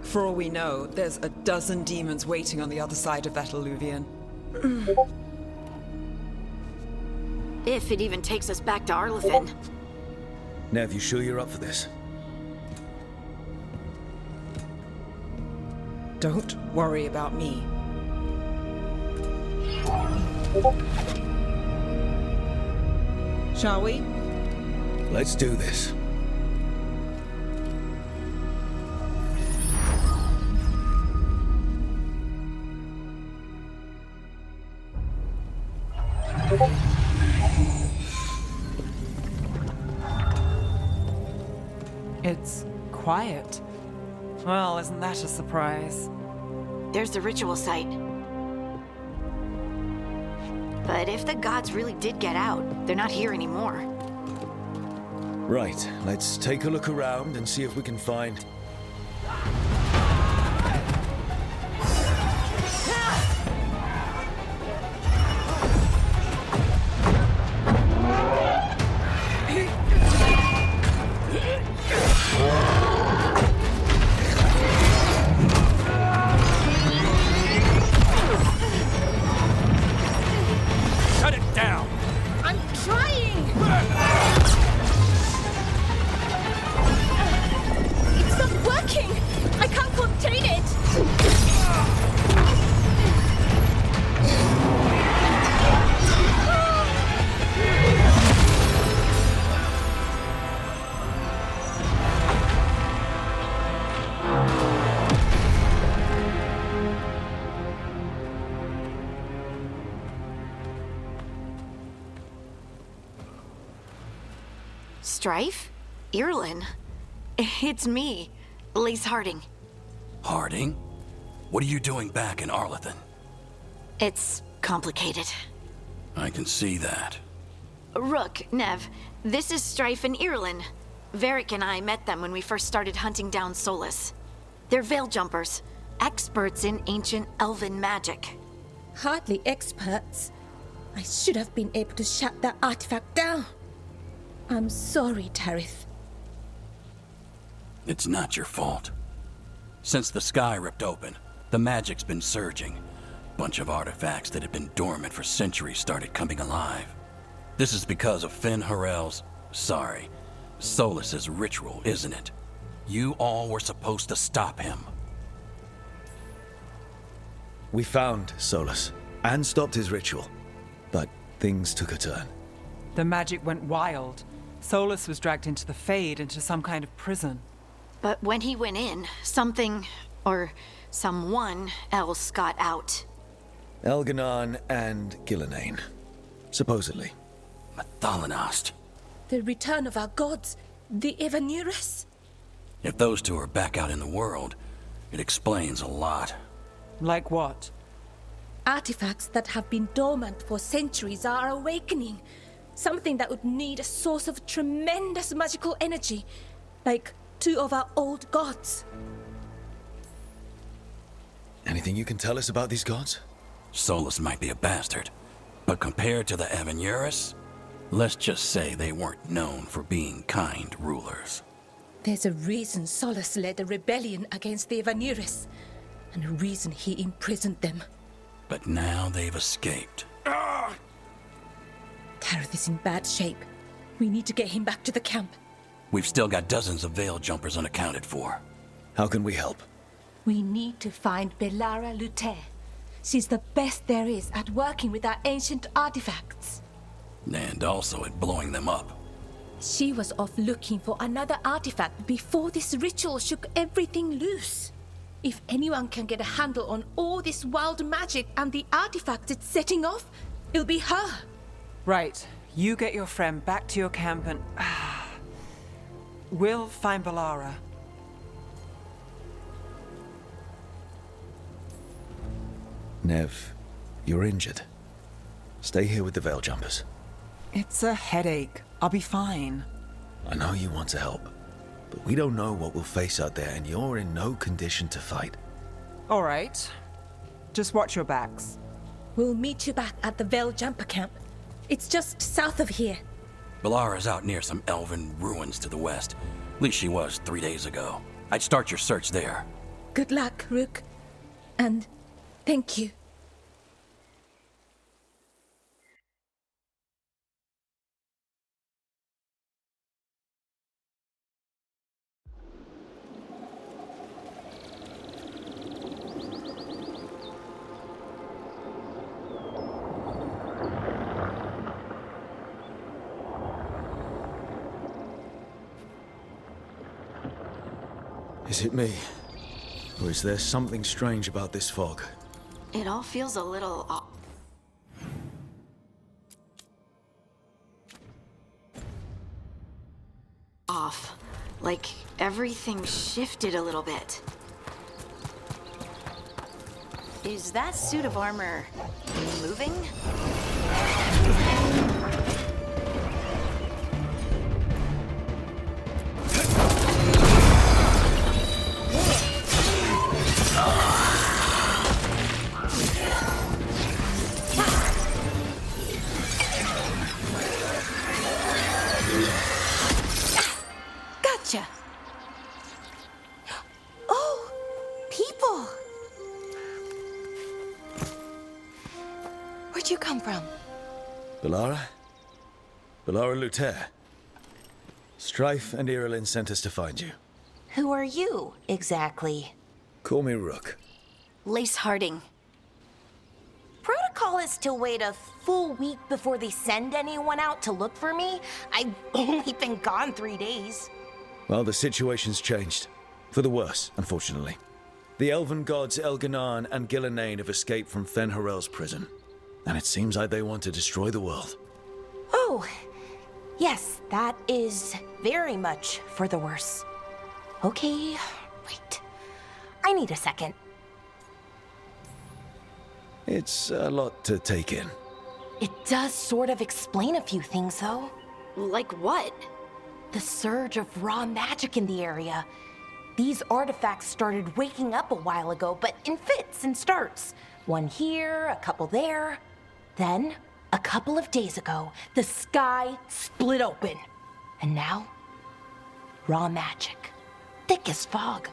For all we know, there's a dozen demons waiting on the other side of that alluvion. If it even takes us back to Arlithin. Nev, you sure you're up for this? Don't worry about me. Shall we? Let's do this. It's quiet. Well, isn't that a surprise? There's the ritual site. But if the gods really did get out, they're not here anymore. Right, let's take a look around and see if we can find... Shut it down! I'm trying! It's not working! I can't contain it! Strife? Irlin? It's me, Lise Harding. Harding? What are you doing back in Arlithin? It's complicated. I can see that. Rook, Nev, this is Strife and Irlin. Varric and I met them when we first started hunting down Solus. They're veil jumpers, experts in ancient elven magic. Hardly experts. I should have been able to shut that artifact down. I'm sorry, Tarith. It's not your fault. Since the sky ripped open, the magic's been surging. Bunch of artifacts that had been dormant for centuries started coming alive. This is because of Finn Harel's... Solus's ritual, isn't it? You all were supposed to stop him. We found Solus, and stopped his ritual. But things took a turn. The magic went wild. Solus was dragged into the Fade, into some kind of prison. But when he went in, something, or someone else got out. Elganon and Gillenane. Supposedly. Mathalanost. The return of our gods, the Evanurus. If those two are back out in the world, it explains a lot. Like what? Artifacts that have been dormant for centuries are awakening. Something that would need a source of tremendous magical energy, like two of our old gods. Anything you can tell us about these gods? Solus might be a bastard, but compared to the Evanurus, let's just say they weren't known for being kind rulers. There's a reason Solus led a rebellion against the Evanurus, and a reason he imprisoned them. But now they've escaped. Tarith is in bad shape. We need to get him back to the camp. We've still got dozens of veil jumpers unaccounted for. How can we help? We need to find Belara Luther. She's the best there is at working with our ancient artifacts. And also at blowing them up. She was off looking for another artifact before this ritual shook everything loose. If anyone can get a handle on all this wild magic and the artifacts it's setting off, it'll be her. Right. You get your friend back to your camp and... we'll find Belara. Nev, you're injured. Stay here with the veil jumpers. It's a headache. I'll be fine. I know you want to help, but we don't know what we'll face out there, and you're in no condition to fight. All right. Just watch your backs. We'll meet you back at the Veil Jumper camp. It's just south of here. Belara's out near some elven ruins to the west. At least she was 3 days ago. I'd start your search there. Good luck, Rook. And thank you. Is it me? Or is there something strange about this fog? It all feels a little off. Like everything shifted a little bit. Is that suit of armor moving? Gotcha. Oh, people. Where'd you come from? Bellara? Bellara Luther. Strife and Irilin sent us to find you. Who are you, exactly? Call me Rook. Lace Harding. Protocol is to wait a full week before they send anyone out to look for me. I've only been gone 3 days. Well, the situation's changed. For the worse, unfortunately. The elven gods Elganan and Gillenane have escaped from Fen'Harel's prison. And it seems like they want to destroy the world. Oh, yes, that is very much for the worse. Okay, wait. I need a second. It's a lot to take in. It does sort of explain a few things, though. Like what? The surge of raw magic in the area. These artifacts started waking up a while ago, but in fits and starts. One here, a couple there. Then, a couple of days ago, the sky split open. And now, raw magic. Thick as fog.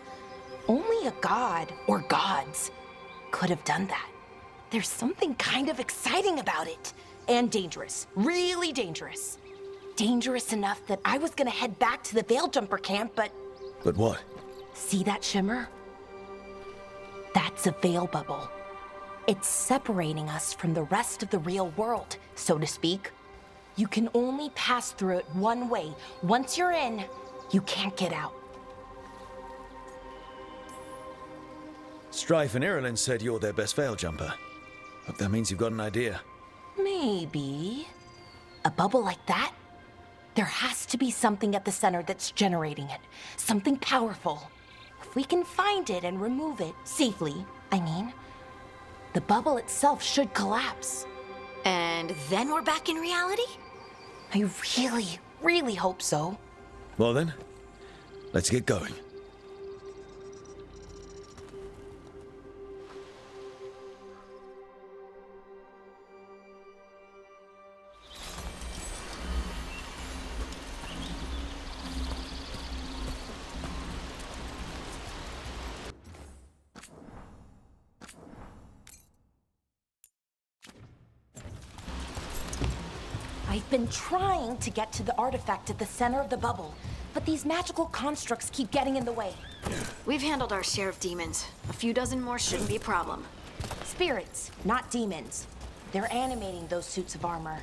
Only a god, or gods, could have done that. There's something kind of exciting about it. And dangerous. Really dangerous. Dangerous enough that I was gonna head back to the Veilguard camp, but... But what? See that shimmer? That's a veil bubble. It's separating us from the rest of the real world, so to speak. You can only pass through it one way. Once you're in, you can't get out. Strife and Irilin said you're their best veil jumper. Hope that means you've got an idea. Maybe. A bubble like that? There has to be something at the center that's generating it. Something powerful. If we can find it and remove it, safely, I mean, the bubble itself should collapse. And then we're back in reality? I really, really hope so. Well then, let's get going. I've been trying to get to the artifact at the center of the bubble, but these magical constructs keep getting in the way. We've handled our share of demons. A few dozen more shouldn't be a problem. Spirits, not demons. They're animating those suits of armor.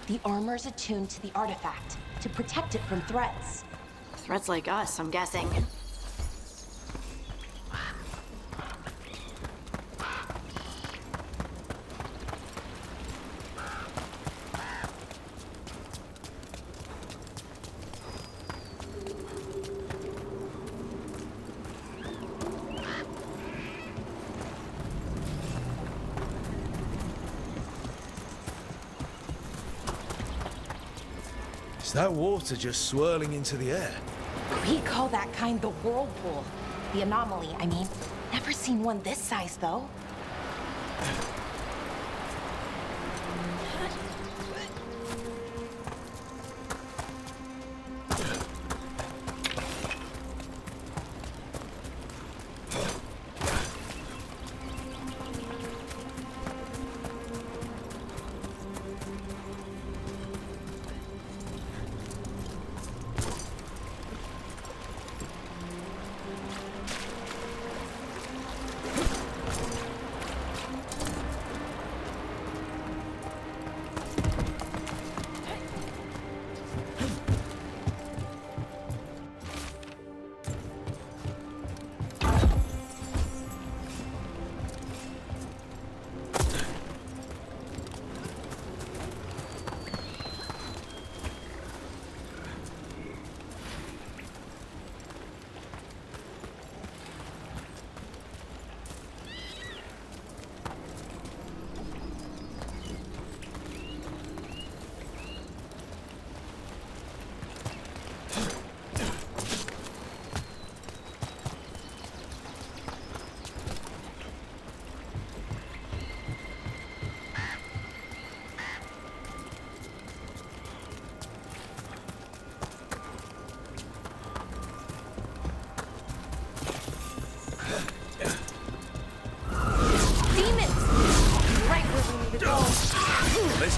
The armor's attuned to the artifact to protect it from threats. Threats like us, I'm guessing. Is that water just swirling into the air? We call that kind the whirlpool. The anomaly, I mean. Never seen one this size, though.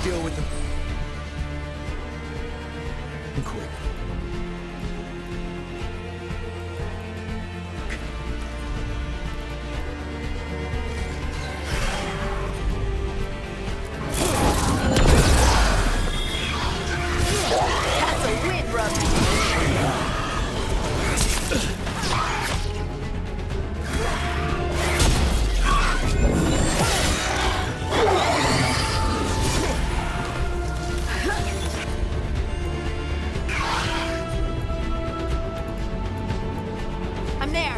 deal with them. Quick. That's a wind rub. I'm there.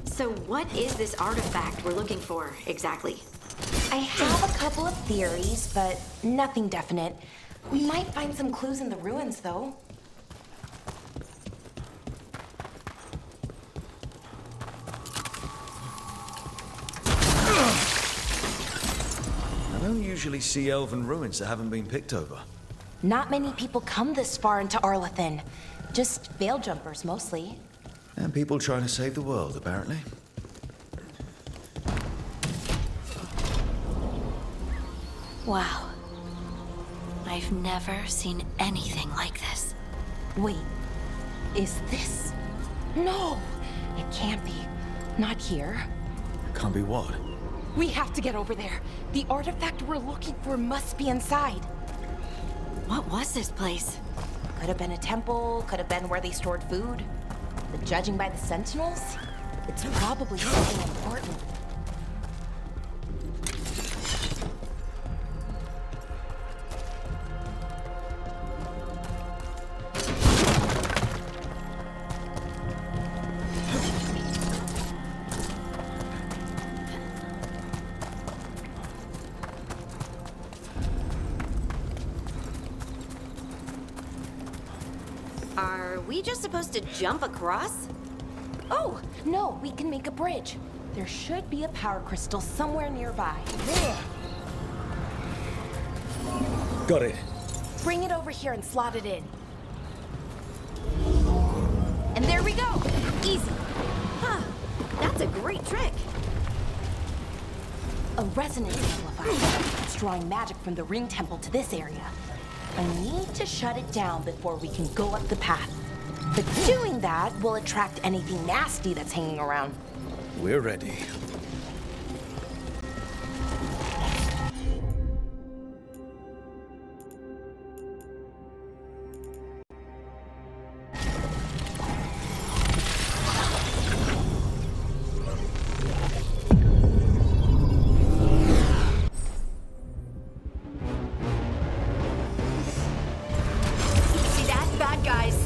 So what is this artifact we're looking for, exactly? I have a couple of theories, but nothing definite. We might find some clues in the ruins, though. I don't usually see elven ruins that haven't been picked over. Not many people come this far into Arlathan. Just veil jumpers, mostly. And people trying to save the world, apparently. Wow. I've never seen anything like this. Wait, is this? No, it can't be. Not here. Can't be what? We have to get over there. The artifact we're looking for must be inside. What was this place? Could have been a temple, could have been where they stored food. But judging by the sentinels, it's probably something important. Are we just supposed to jump across? Oh, no, we can make a bridge. There should be a power crystal somewhere nearby. Got it. Bring it over here and slot it in. And there we go. Easy. Huh. That's a great trick. A resonance amplifier. It's drawing magic from the ring temple to this area. I need to shut it down before we can go up the path. But doing that will attract anything nasty that's hanging around. We're ready. See that? Bad guys.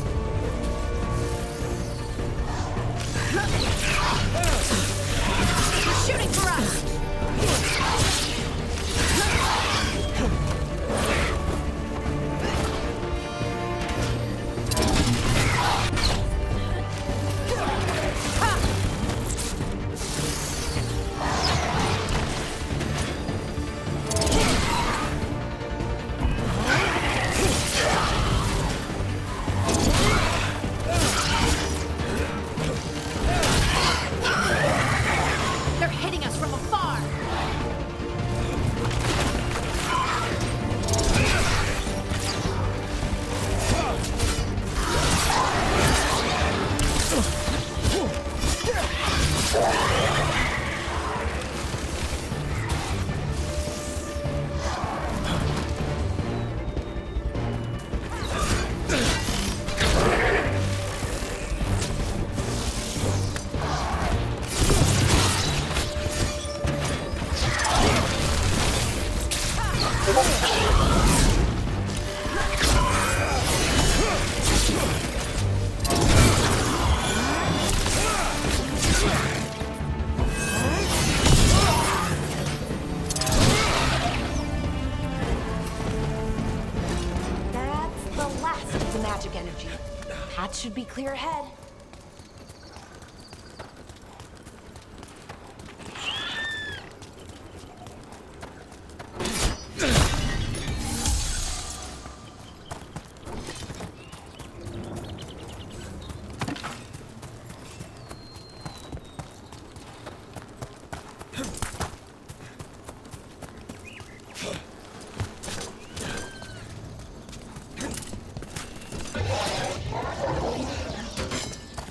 should be clear ahead.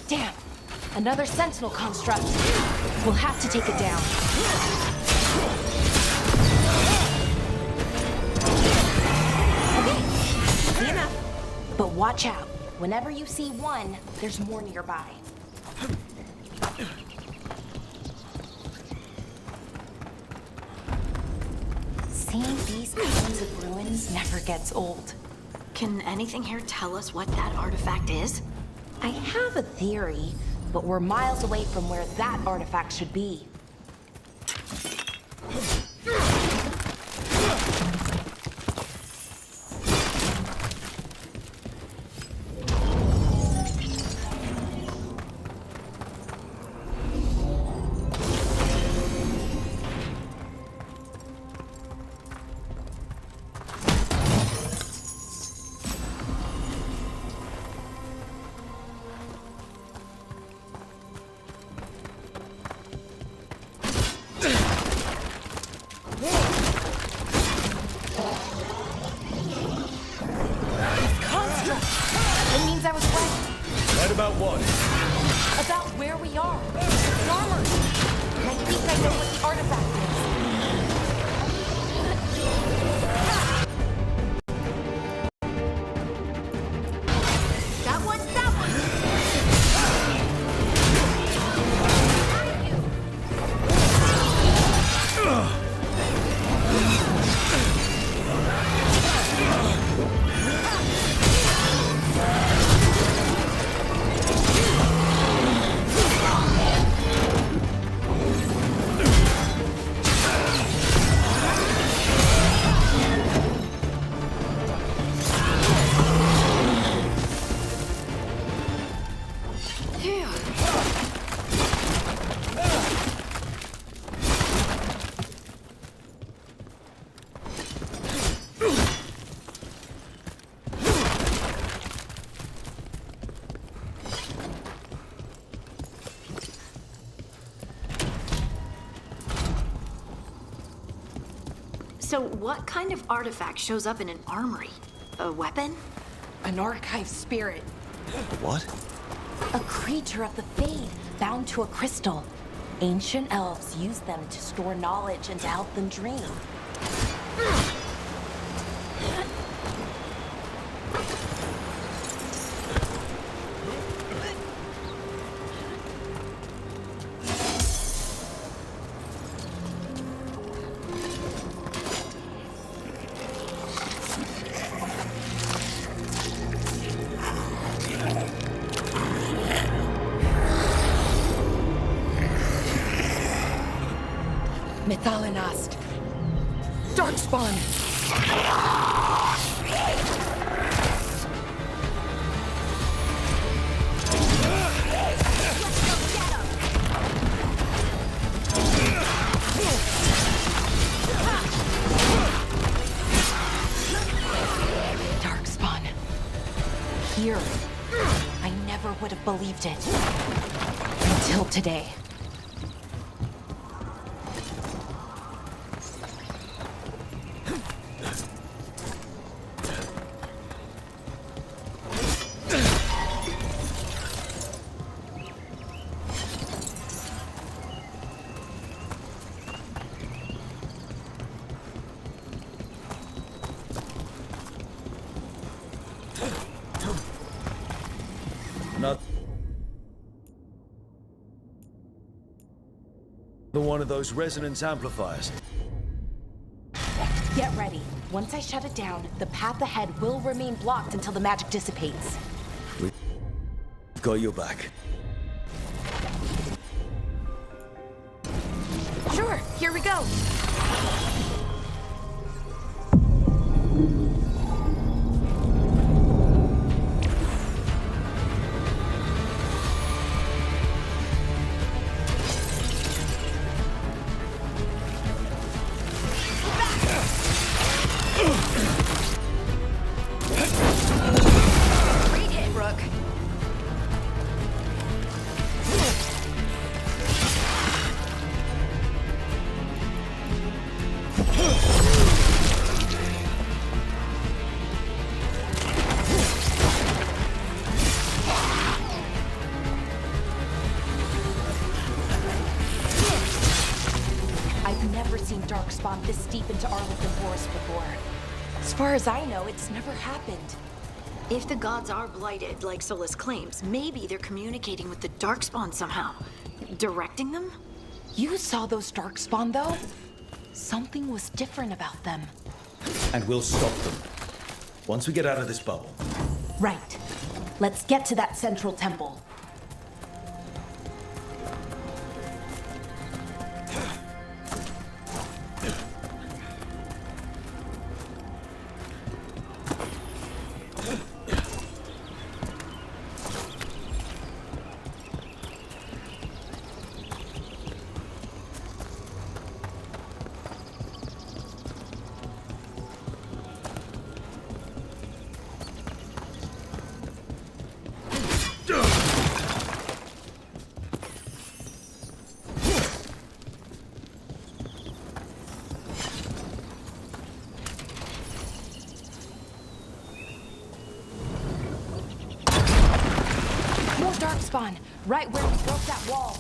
Damn! Another sentinel construct. We'll have to take it down. Okay, easy enough. But watch out. Whenever you see one, there's more nearby. Seeing these kinds of ruins never gets old. Can anything here tell us what that artifact is? I have a theory, but we're miles away from where that artifact should be. It means I was right. Right about what? About where we are. The armory. And I think I know what the artifact is. That one's that So what kind of artifact shows up in an armory? A weapon? An archive spirit. What? A creature of the Fade, bound to a crystal. Ancient elves use them to store knowledge and to help them dream. Methalinast. Darkspawn. Darkspawn. Here. I never would have believed it. Until today. Not the one of those resonance amplifiers. Get ready. Once I shut it down, the path ahead will remain blocked until the magic dissipates. We've got your back. Sure, here we go. I've never seen Darkspawn this deep into Arlequin Forest before. As far as I know, it's never happened. If the gods are blighted, like Solus claims, maybe they're communicating with the Darkspawn somehow. Directing them? You saw those Darkspawn, though? Something was different about them. And we'll stop them. Once we get out of this bubble. Right. Let's get to that central temple. Darkspawn, right where we broke that wall.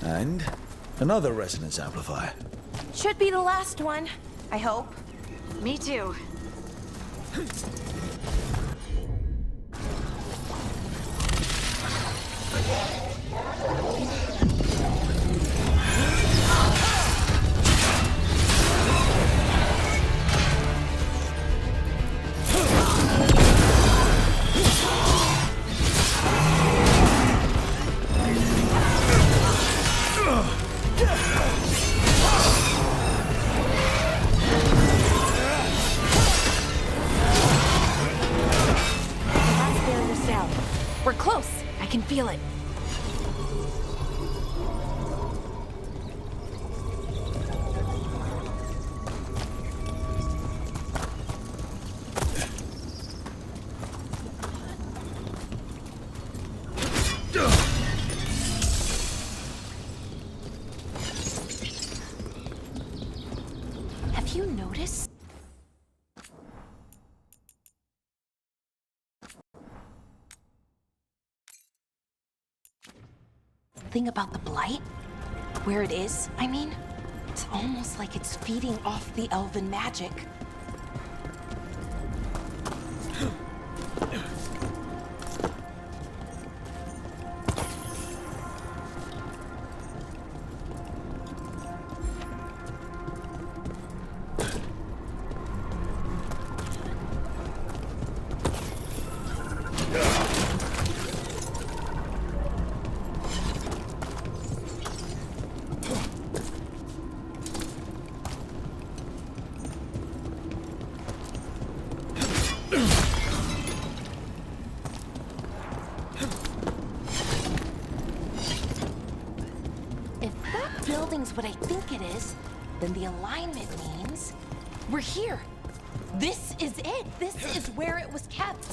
And another resonance amplifier. Should be the last one, I hope. Me too. We're close. I can feel it. Have you noticed? Thing about the blight? Where it is, I mean? It's almost like it's feeding off the elven magic. Building's what I think it is, then the alignment means we're here. This is it. This is where it was kept.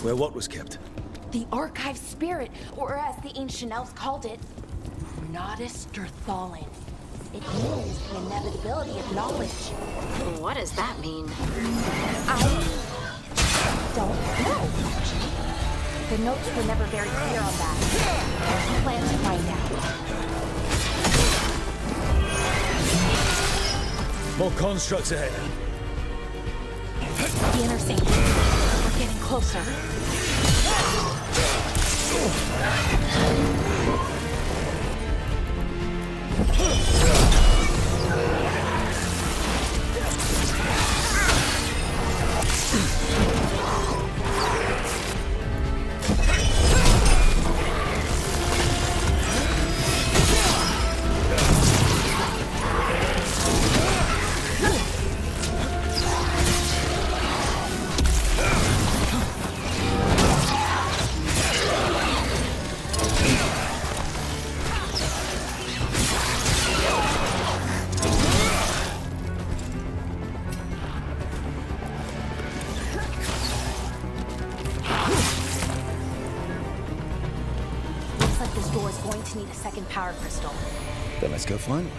Where what was kept? The archive spirit, or as the ancient elves called it, Nodus Derthalin. It means the inevitability of knowledge. What does that mean? I don't know. The notes were never very clear on that. I plan to More constructs ahead. The inner sanctum. We're getting closer. Looks like this door is going to need a second power crystal. Then let's go find one.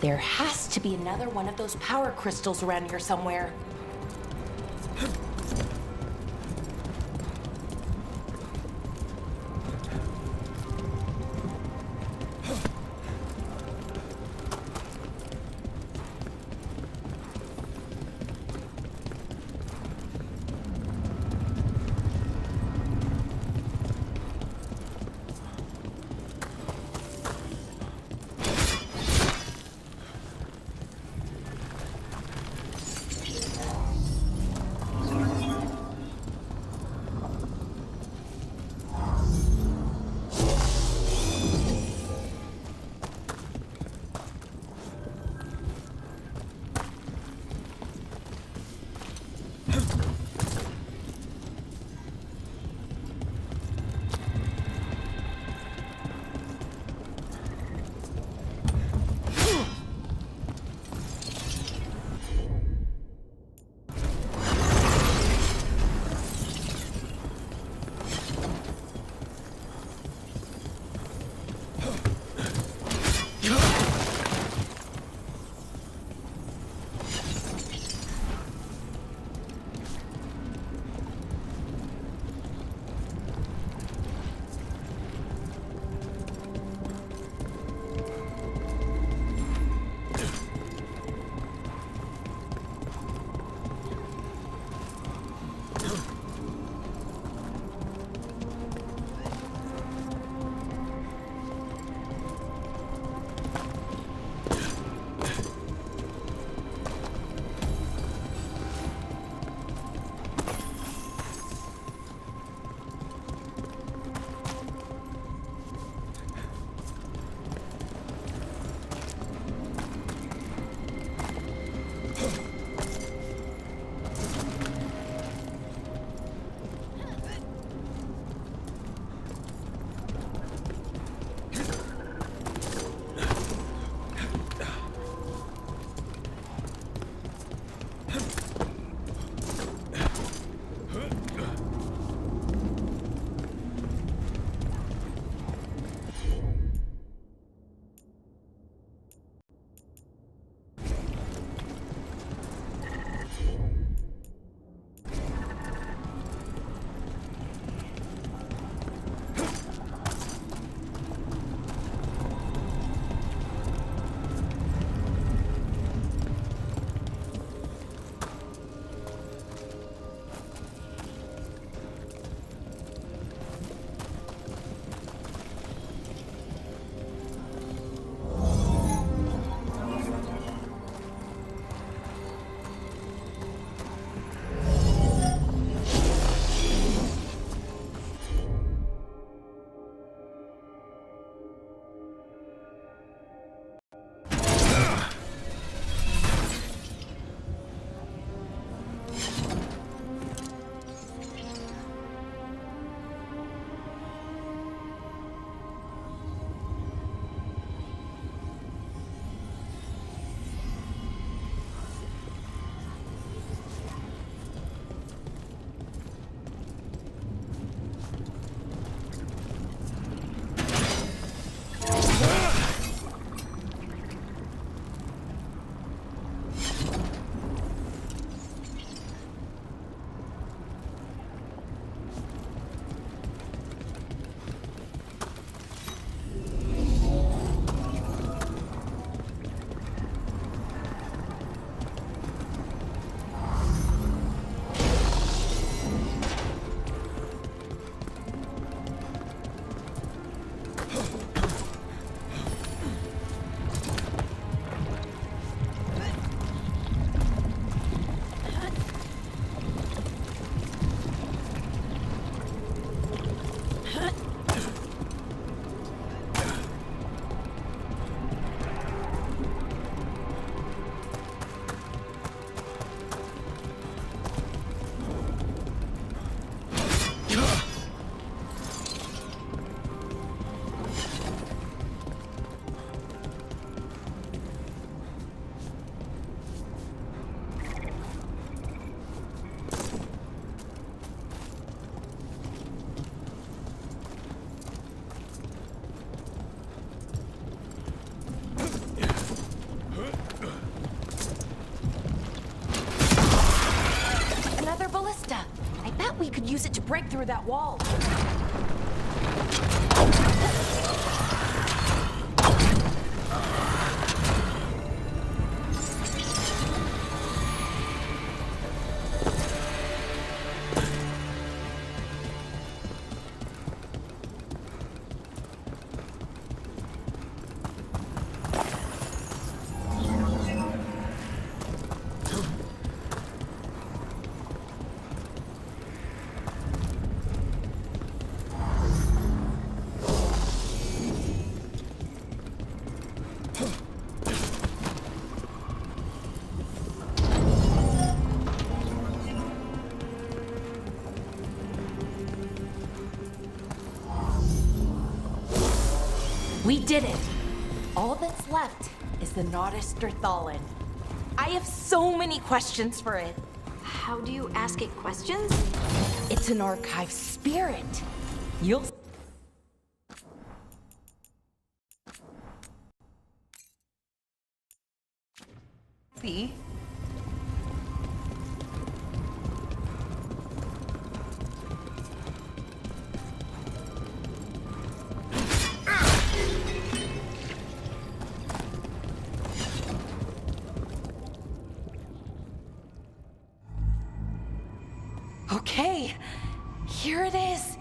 There has to be another one of those power crystals around here somewhere. Another ballista. I bet we could use it to break through that wall. We did it! All that's left is the Nodus Thallen. I have so many questions for it. How do you ask it questions? It's an archive spirit. You'll see. Okay, here it is.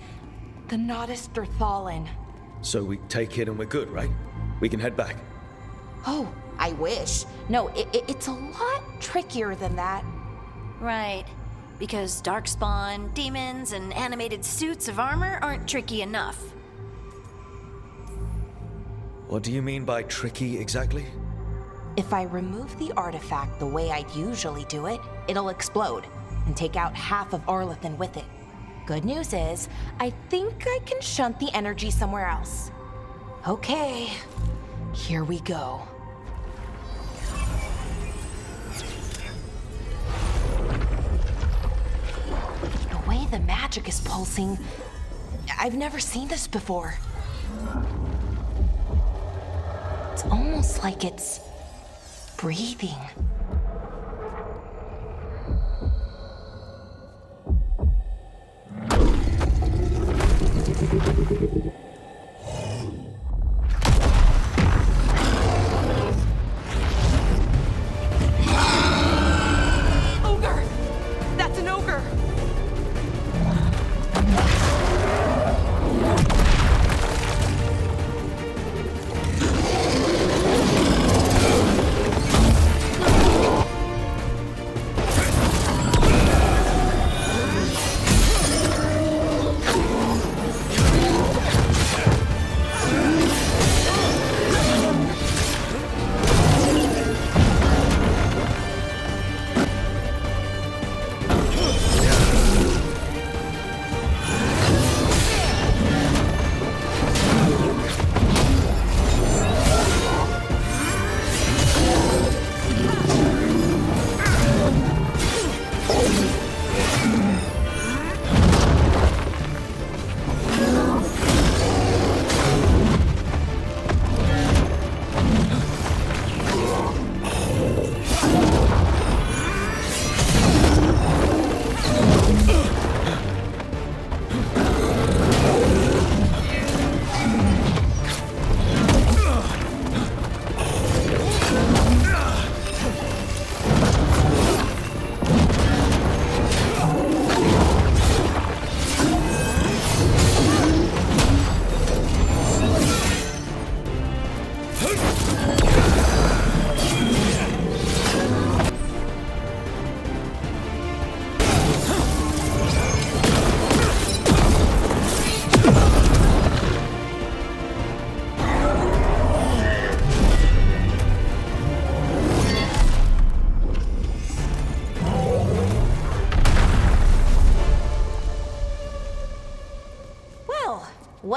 The Nodus Thallen. So we take it and we're good, right? We can head back. Oh, I wish. No, it's a lot trickier than that. Right. Because darkspawn, demons, and animated suits of armor aren't tricky enough. What do you mean by tricky exactly? If I remove the artifact the way I'd usually do it, it'll explode and take out half of Arlethan with it. Good news is, I think I can shunt the energy somewhere else. Okay, here we go. The way the magic is pulsing, I've never seen this before. It's almost like it's breathing. Ogre! That's an ogre!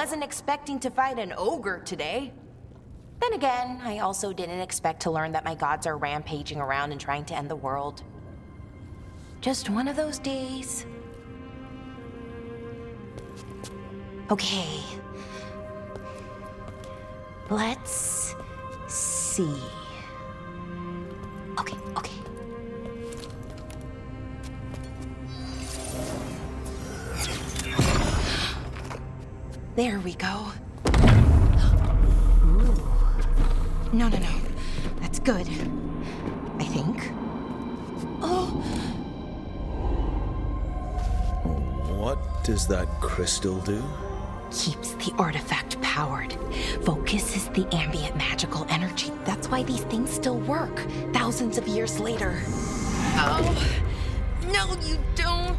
wasn't expecting to fight an ogre today. Then again, I also didn't expect to learn that my gods are rampaging around and trying to end the world. Just one of those days. Okay. Let's see. Okay. There we go. Ooh. No. That's good. I think. Oh. What does that crystal do? Keeps the artifact powered. Focuses the ambient magical energy. That's why these things still work, thousands of years later. Oh. No, you don't.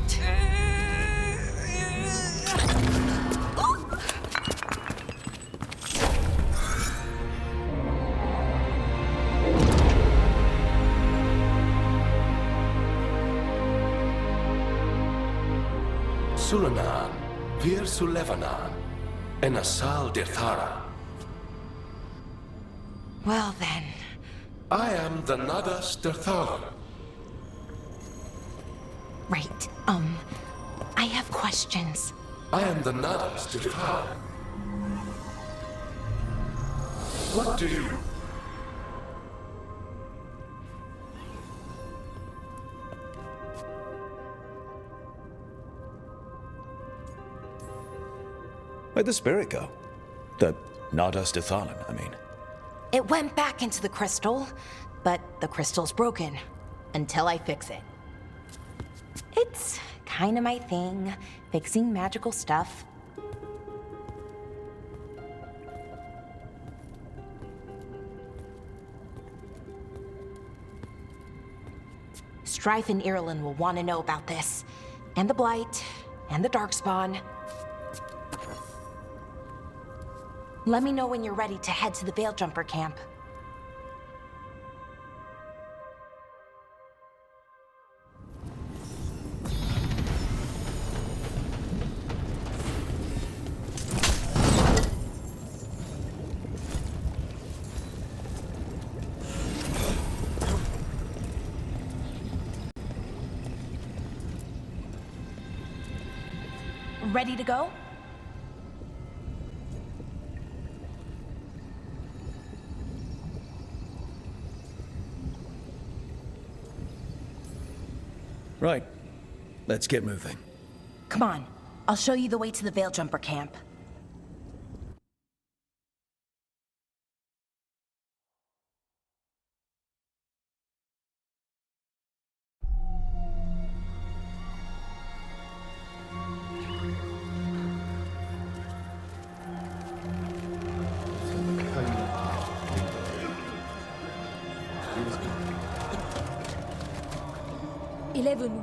Sulanan, Vir Sulevanan, and Asal Dirthara. Well then. I am the Nadas Dirthalan. Right. I have questions. I am the Nadas Dirthalan. What do you... Where'd the spirit go? The Nadas Dithalan, I mean. It went back into the crystal, but the crystal's broken. Until I fix it. It's kinda my thing, fixing magical stuff. Strife and Ireland will want to know about this. And the Blight, and the Darkspawn. Let me know when you're ready to head to the Veilgjumper camp. Ready to go? Right. Let's get moving. Come on. I'll show you the way to the Veilgjumper camp.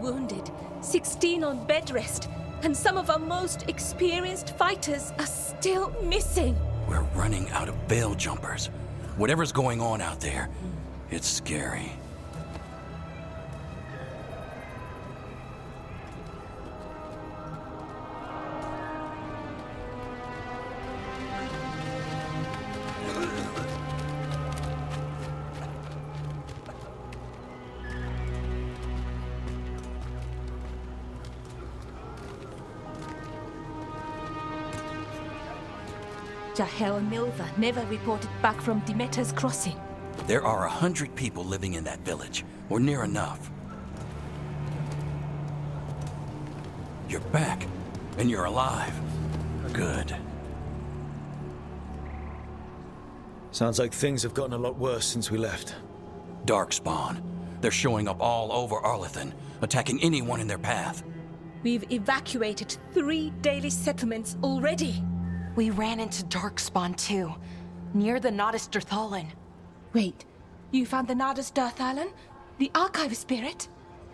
Wounded, 16 on bed rest, and some of our most experienced fighters are still missing. We're running out of veil jumpers. Whatever's going on out there, it's scary. Jahel and Milva never reported back from Demeter's crossing. There are 100 people living in that village, or near enough. You're back, and you're alive. Good. Sounds like things have gotten a lot worse since we left. Darkspawn. They're showing up all over Arlethan, attacking anyone in their path. We've evacuated 3 daily settlements already. We ran into Darkspawn too, near the Nadas Dirthalan. Wait, you found the Nadas Dirthalan? The archive spirit?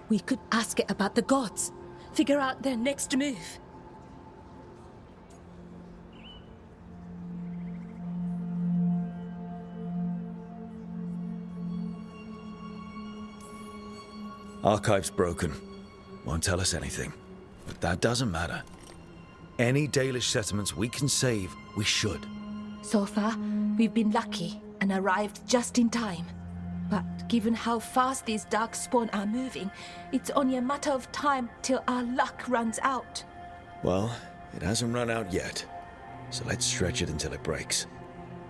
We could ask it about the gods. Figure out their next move. Archive's broken. Won't tell us anything. But that doesn't matter. Any Dalish settlements we can save, we should. So far, we've been lucky and arrived just in time. But given how fast these darkspawn are moving, it's only a matter of time till our luck runs out. Well, it hasn't run out yet, so let's stretch it until it breaks.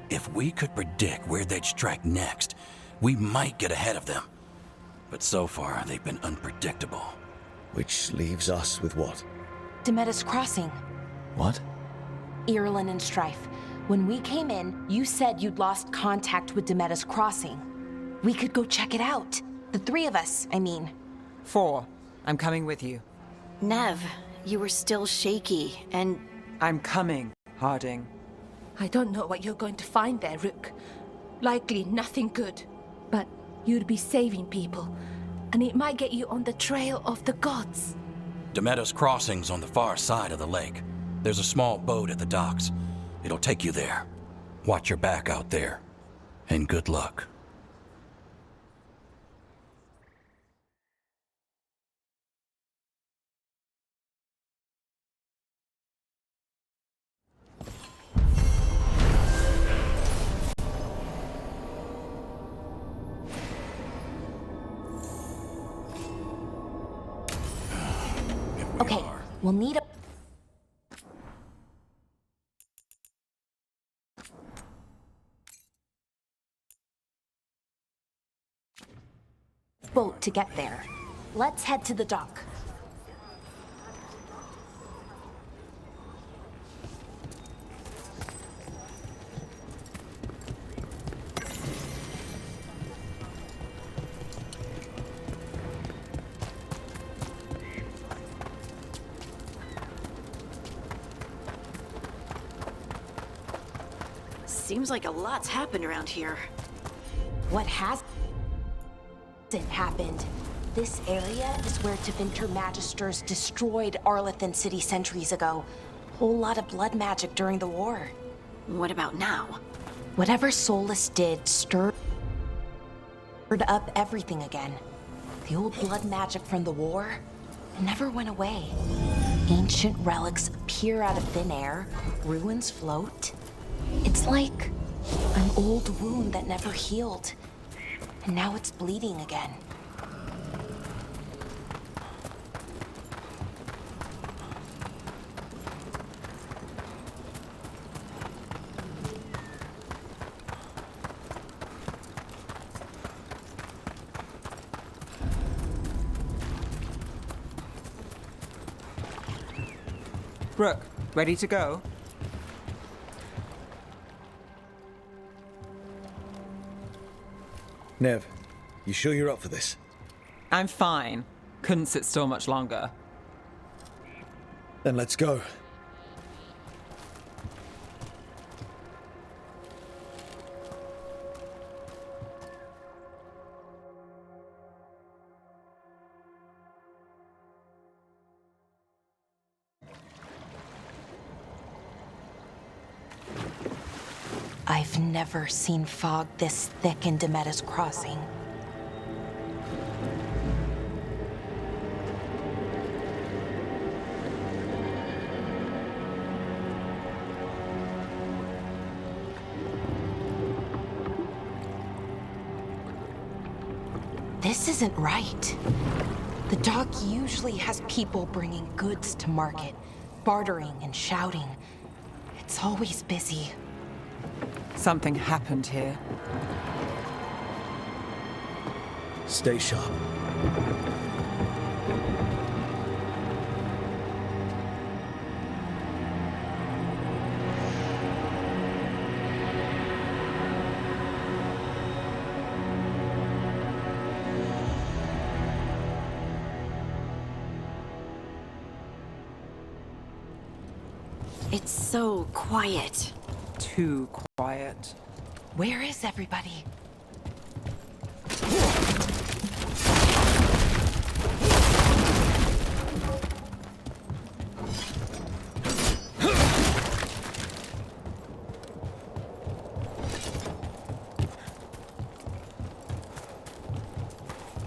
If we could predict where they'd strike next, we might get ahead of them. But so far, they've been unpredictable. Which leaves us with what? Demetus Crossing. What? Irulan and Strife. When we came in, you said you'd lost contact with Demetus Crossing. We could go check it out. The three of us, I mean. 4. I'm coming with you. Nev, you were still shaky, and I'm coming, Harding. I don't know what you're going to find there, Rook. Likely nothing good. But you'd be saving people, and it might get you on the trail of the gods. Demetus Crossing's on the far side of the lake. There's a small boat at the docks. It'll take you there. Watch your back out there. And good luck. Okay, we'll need a boat to get there. Let's head to the dock. seems like a lot's happened around here. What hasn't happened? This area is where Tevinter Magisters destroyed Arlathan City centuries ago. Whole lot of blood magic during the war. What about now? Whatever Solus did stirred up everything again. The old blood magic from the war never went away. Ancient relics appear out of thin air, ruins float. It's like an old wound that never healed, and now it's bleeding again. Brooke, ready to go? Nev, you sure you're up for this? I'm fine. Couldn't sit still much longer. Then let's go. I've never seen fog this thick in Demetus Crossing. This isn't right. The dock usually has people bringing goods to market, bartering and shouting. It's always busy. Something happened here. Stay sharp. It's so quiet. Too quiet. Where is everybody?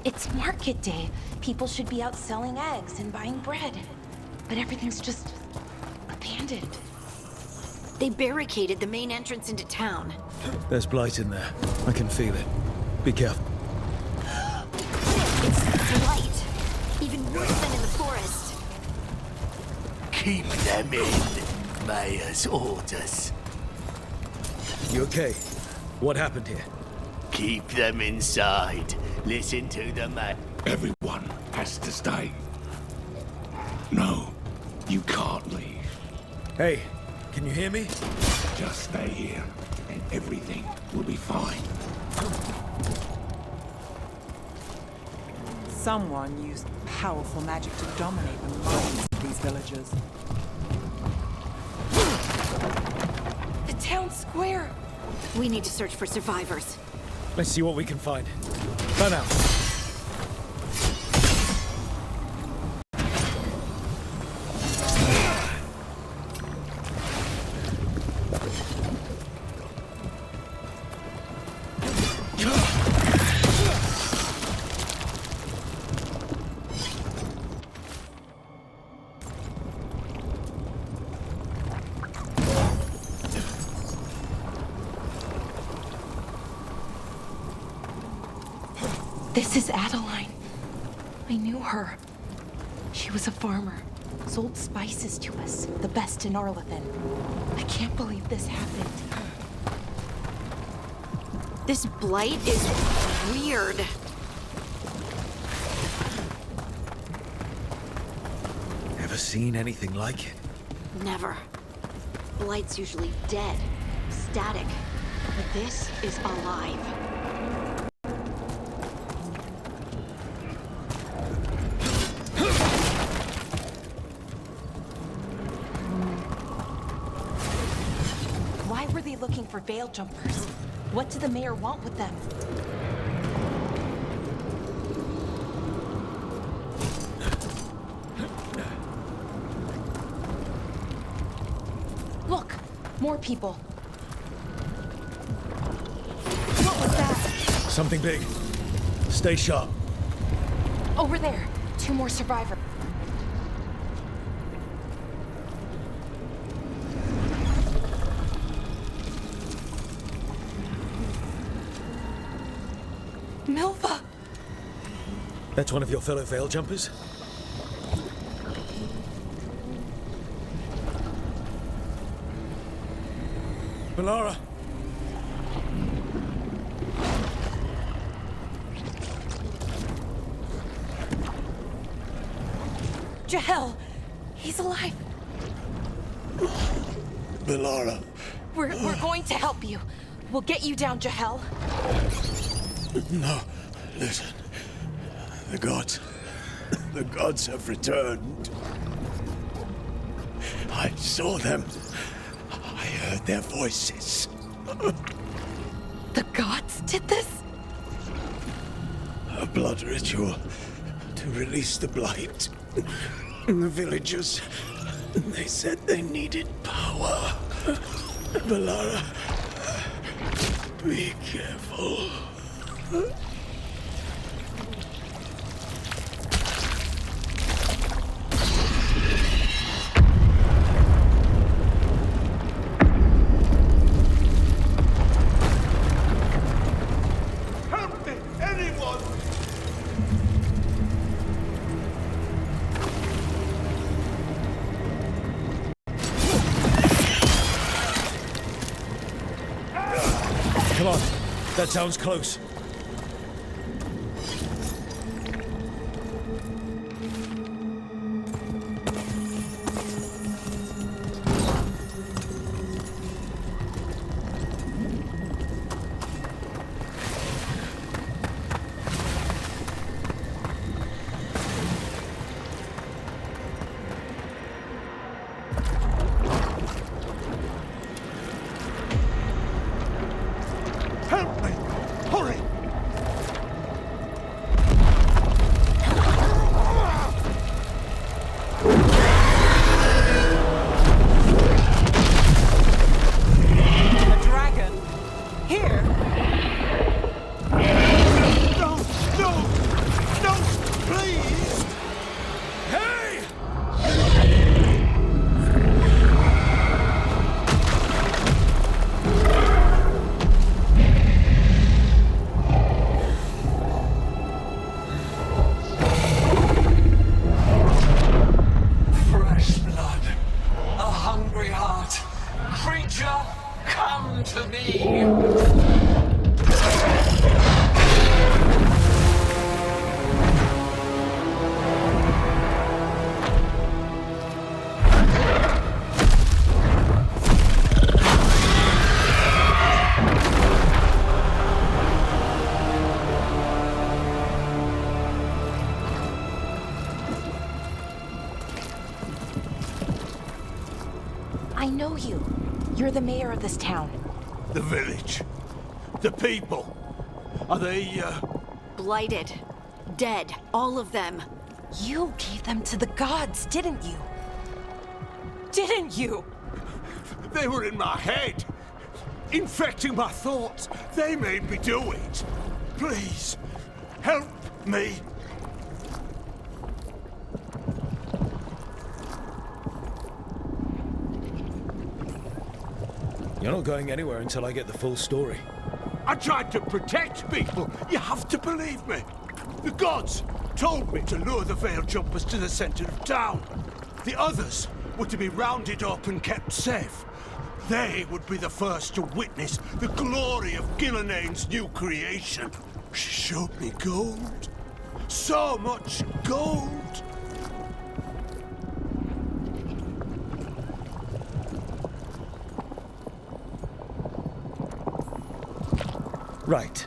It's market day. People should be out selling eggs and buying bread. But everything's just abandoned. abandoned. They barricaded the main entrance into town. There's blight in there. I can feel it. Be careful. It's blight. Even worse than in the forest. Keep them in. Mayor's orders. You okay? What happened here? Keep them inside. Listen to the man. Everyone has to stay. No, you can't leave. Hey, can you hear me? Just stay here, and everything will be fine. Someone used powerful magic to dominate the minds of these villagers. The town square! We need to search for survivors. Let's see what we can find. Burn out. This is Adeline. I knew her. She was a farmer. Sold spices to us, the best in Arlathan. I can't believe this happened. This blight is weird. Ever seen anything like it? Never. Blight's usually dead, static. But this is alive. Why were they looking for veil jumpers? What did the mayor want with them? Look, more people. What was that? Something big. Stay sharp. Over there. 2 more survivors. Milva! That's one of your fellow veil jumpers? Melara! Jahel! He's alive! Melara. We're going to help you. We'll get you down, Jahel. No, listen. The gods have returned. I saw them. I heard their voices. The gods did this? A blood ritual to release the blight. The villagers, they said they needed power. Melara, be careful. Help me, anyone! Come on. That sounds close. Help me! Hurry! A dragon? Here? No! No! No! Please! Hey! Come to me! I know you. You're the mayor of this town. The village. The people. Are they, Blighted. Dead. All of them. You gave them to the gods, didn't you? Didn't you? They were in my head. Infecting my thoughts. They made me do it. Please, help me. You're not going anywhere until I get the full story. I tried to protect people. You have to believe me. The gods told me to lure the Veil Jumpers to the center of town. The others were to be rounded up and kept safe. They would be the first to witness the glory of Gillenane's new creation. She showed me gold. So much gold. Right.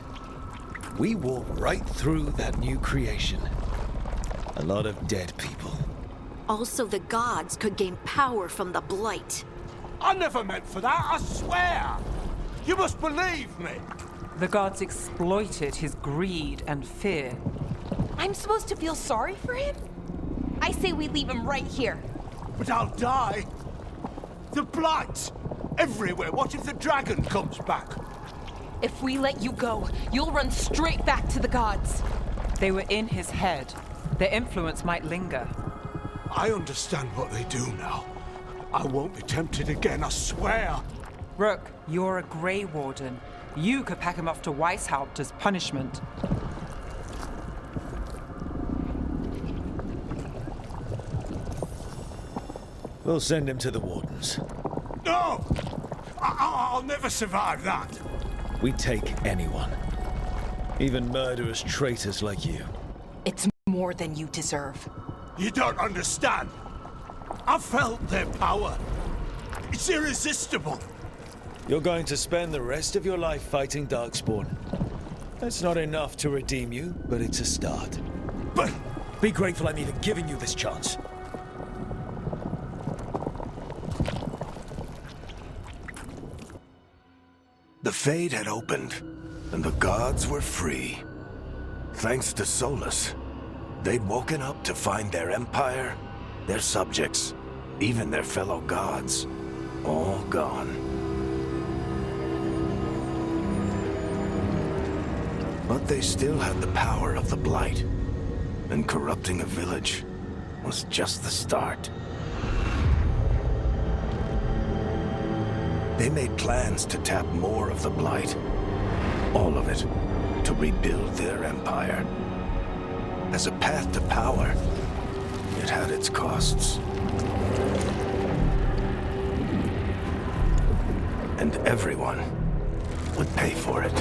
We walked right through that new creation. A lot of dead people. Also, the gods could gain power from the Blight. I never meant for that, I swear. You must believe me. The gods exploited his greed and fear. I'm supposed to feel sorry for him? I say we leave him right here. But I'll die. The Blight. Everywhere. What if the dragon comes back? If we let you go, you'll run straight back to the gods. They were in his head. Their influence might linger. I understand what they do now. I won't be tempted again, I swear. Rook, you're a Grey Warden. You could pack him off to Weishaupt as punishment. We'll send him to the Wardens. No! I'll never survive that. We take anyone. Even murderous traitors like you. It's more than you deserve. You don't understand. I felt their power. It's irresistible. You're going to spend the rest of your life fighting Darkspawn. That's not enough to redeem you, but it's a start. But Be grateful I'm even giving you this chance. The Fade had opened, and the gods were free. Thanks to Solus, they'd woken up to find their empire, their subjects, even their fellow gods, all gone. But they still had the power of the Blight, and corrupting a village was just the start. They made plans to tap more of the Blight. All of it, to rebuild their empire. As a path to power, it had its costs. And everyone would pay for it.